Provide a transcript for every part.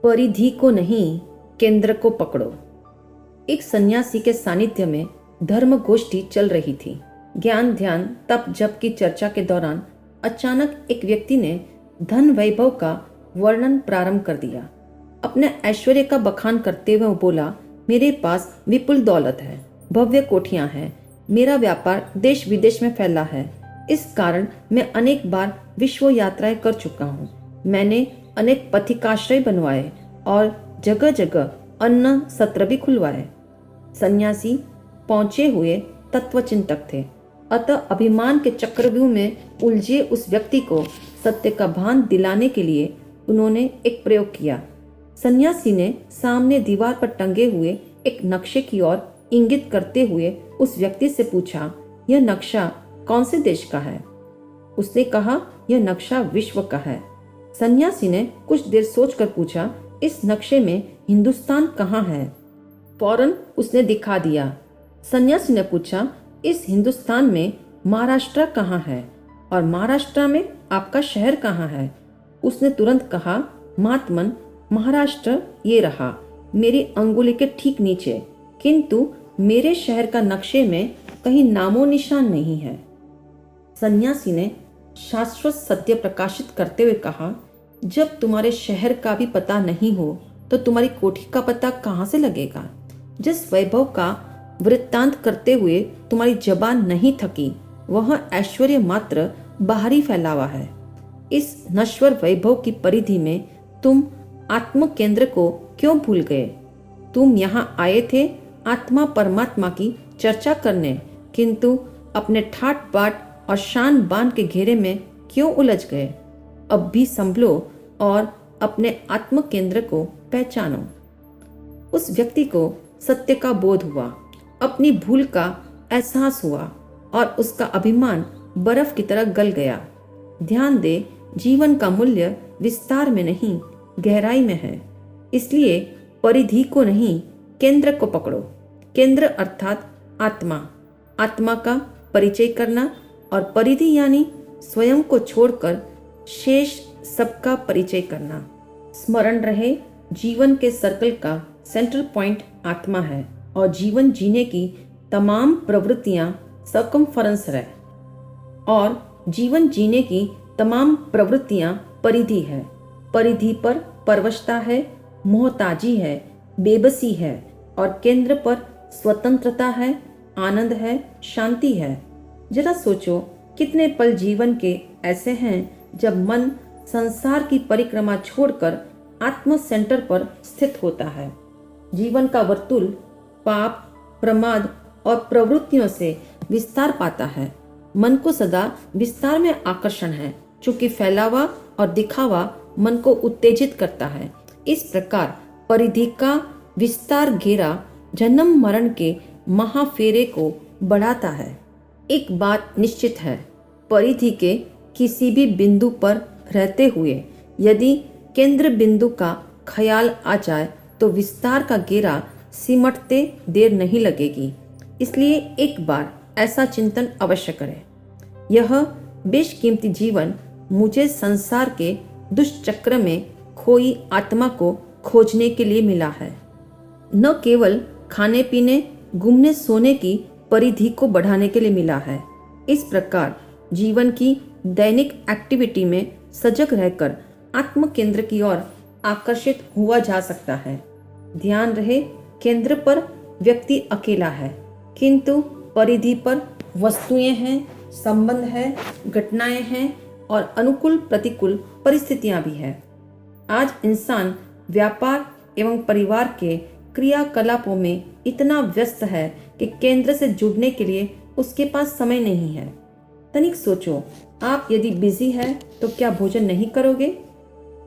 परिधि को नहीं, केंद्र को पकड़ो। एक सन्यासी के सानिध्य में धर्म गोष्ठी चल रही थी। ज्ञान, ध्यान, तप, जप की चर्चा के दौरान अचानक एक व्यक्ति ने धन वैभव का वर्णन प्रारंभ कर दिया। अपने ऐश्वर्य का बखान करते हुए वो बोला, मेरे पास विपुल दौलत है, भव्य कोठियां हैं, मेरा व्यापार देश विदेश में फैला है। इस कारण मैं अनेक बार विश्व यात्राएं कर चुका हूँ। मैंने अनेक पथिकाश्रय बनवाए और जगह जगह अन्न सत्र भी खुलवाए। सन्यासी पहुंचे हुए तत्वचिंतक थे, अतः अभिमान के चक्रव्यूह में उलझे उस व्यक्ति को सत्य का भान दिलाने के लिए उन्होंने एक प्रयोग किया। सन्यासी ने सामने दीवार पर टंगे हुए एक नक्शे की ओर इंगित करते हुए उस व्यक्ति से पूछा, यह नक्शा कौन से देश का है? उसने कहा, यह नक्शा विश्व का है। सन्यासी ने कुछ देर सोचकर पूछा, इस नक्शे में हिंदुस्तान कहाँ है? फौरन उसने दिखा दिया। सन्यासी ने पूछा, इस हिंदुस्तान में महाराष्ट्र कहाँ है और महाराष्ट्र में आपका शहर कहाँ है? उसने तुरंत कहा, महात्मन, महाराष्ट्र ये रहा, मेरी अंगुली के ठीक नीचे, किंतु मेरे शहर का नक्शे में कहीं नामो निशान नहीं है। सन्यासी ने शाश्वत सत्य प्रकाशित करते हुए कहा, जब तुम्हारे शहर का भी पता नहीं हो तो तुम्हारी कोठी का पता कहाँ से लगेगा? जिस वैभव का वृत्तांत करते हुए तुम्हारी जबान नहीं थकी, वह ऐश्वर्य मात्र बाहरी फैलावा है। इस नश्वर वैभव की परिधि में तुम आत्म केंद्र को क्यों भूल गए? तुम यहाँ आए थे आत्मा परमात्मा की चर्चा करने, किंतु अपने ठाट बाट और शान बान के घेरे में क्यों उलझ गए? अब भी संभलो और अपने आत्म केंद्र को पहचानो। उस व्यक्ति को सत्य का बोध हुआ, अपनी भूल का एहसास हुआ और उसका अभिमान बर्फ की तरह गल गया। ध्यान दे, जीवन का मूल्य विस्तार में नहीं, गहराई में है। इसलिए परिधि को नहीं, केंद्र को पकड़ो। केंद्र अर्थात आत्मा, आत्मा का परिचय करना, और परिधि यानी स्वयं को छोड़कर शेष सबका परिचय करना। स्मरण रहे, जीवन के सर्कल का सेंट्रल पॉइंट आत्मा है और जीवन जीने की तमाम प्रवृत्तियां सर्कमफरेंस है और जीवन जीने की तमाम प्रवृत्तियां परिधि है। परिधि पर परवशता है, मोहताजी है, बेबसी है और केंद्र पर स्वतंत्रता है, आनंद है, शांति है। जरा सोचो, कितने पल जीवन के ऐसे हैं जब मन संसार की परिक्रमा छोड़कर आत्म सेंटर पर स्थित होता है। जीवन का वर्तुल पाप, प्रमाद और प्रवृत्तियों से विस्तार पाता है। मन को सदा विस्तार में आकर्षण है, चूंकि फैलावा और दिखावा मन को उत्तेजित करता है। इस प्रकार परिधि का विस्तार घेरा जन्म मरण के महाफेरे को बढ़ाता है। एक बात निश्चित है, परिधि के किसी भी बिंदु पर रहते हुए यदि केंद्र बिंदु का ख्याल आ जाए तो विस्तार का घेरा सिमटते देर नहीं लगेगी। इसलिए एक बार ऐसा चिंतन अवश्य करें, यह बेशकीमती जीवन मुझे संसार के दुष्चक्र में खोई आत्मा को खोजने के लिए मिला है, न केवल खाने पीने, घूमने सोने की परिधि को बढ़ाने के लिए मिला है। इस प्रकार जीवन की दैनिक एक्टिविटी में सजग रहकर आत्म केंद्र की ओर आकर्षित हुआ जा सकता है। ध्यान रहे, केंद्र पर व्यक्ति अकेला है, किंतु परिधि पर वस्तुएं हैं, संबंध है, घटनाएं हैं और अनुकूल प्रतिकूल परिस्थितियां भी है। आज इंसान व्यापार एवं परिवार के क्रियाकलापों में इतना व्यस्त है कि केंद्र से जुड़ने के लिए उसके पास समय नहीं है। तनिक सोचो, आप यदि बिजी है तो क्या भोजन नहीं करोगे?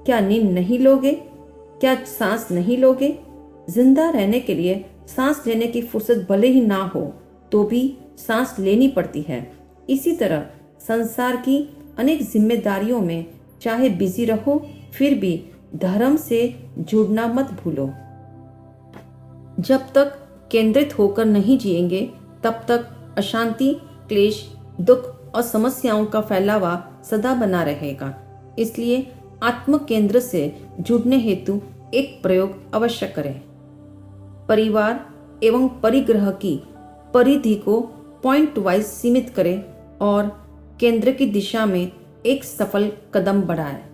क्या नींद नहीं लोगे? क्या सांस नहीं लोगे? जिंदा रहने के लिए सांस लेने की फुर्सत भले ही ना हो तो भी सांस लेनी पड़ती है। इसी तरह संसार की अनेक जिम्मेदारियों में चाहे बिजी रहो, फिर भी धर्म से जुड़ना मत भूलो। जब तक केंद्रित होकर नहीं जिएंगे तब तक अशांति, क्लेश, दुख और समस्याओं का फैलावा सदा बना रहेगा। इसलिए आत्म केंद्र से जुड़ने हेतु एक प्रयोग अवश्य करें। परिवार एवं परिग्रह की परिधि को पॉइंट वाइज सीमित करें और केंद्र की दिशा में एक सफल कदम बढ़ाएं।